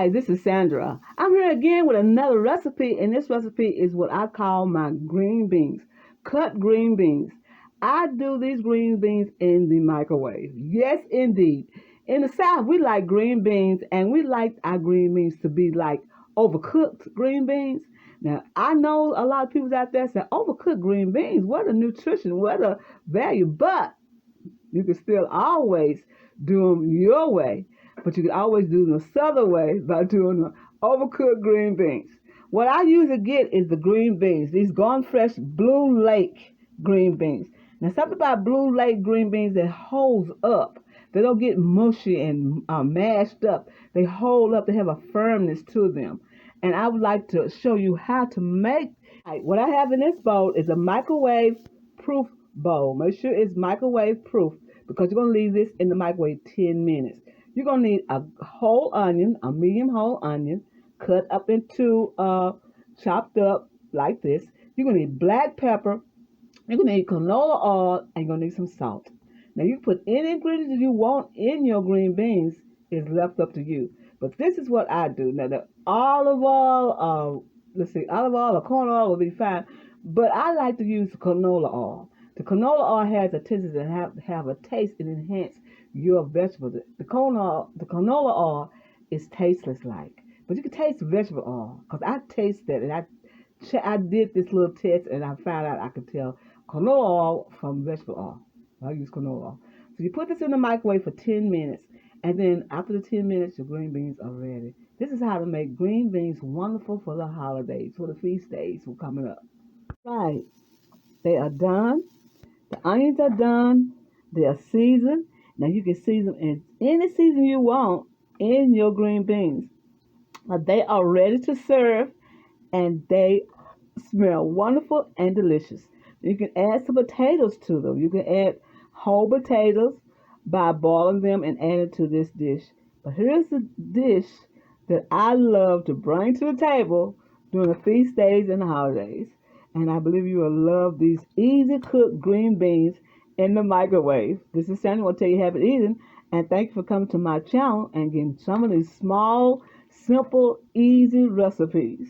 Hi, this is Sandra. I'm here again with another recipe, and this recipe is what I call my green beans, cut green beans. I do these green beans in the microwave. Yes, indeed. In the South, we like green beans, and we like our green beans to be like overcooked green beans. Now, I know a lot of people out there say overcooked green beans. What a nutrition, what a value, but you can still always do them your way, but you can always do them the southern way by doing the overcooked green beans. What I usually get is the green beans, these Gone Fresh Blue Lake green beans. Now, something about Blue Lake green beans that holds up. They don't get mushy and mashed up. They hold up. They have a firmness to them. And I would like to show you how to make. What I have in this bowl is a microwave proof bowl. Make sure it's microwave proof because you're going to leave this in the microwave 10 minutes. You're going to need a whole onion, a medium whole onion, cut up into, chopped up like this. You're going to need black pepper. You're going to need canola oil, and you're going to need some salt. Now, you put any ingredients you want in your green beans is left up to you. But this is what I do. Now, the olive oil, olive oil or corn oil will be fine. But I like to use canola oil. The canola oil has a tendency to have a taste and enhance your vegetables. The canola oil is tasteless like. But you can taste vegetable oil. Because I taste that, and I did this little test, and I found out I could tell canola oil from vegetable oil. I use canola oil. So you put this in the microwave for 10 minutes, and then after the 10 minutes, your green beans are ready. This is how to make green beans wonderful for the holidays, for the feast days coming up. Right, they are done. The onions are done. They are seasoned. Now you can season in any season you want in your green beans. Now they are ready to serve, and they smell wonderful and delicious. You can add some potatoes to them. You can add whole potatoes by boiling them and adding to this dish. But here's the dish that I love to bring to the table during the feast days and the holidays. And I believe you will love these easy cooked green beans in the microwave. This is Sandra. I'll tell you happy eating. And thank you for coming to my channel and getting some of these small, simple, easy recipes.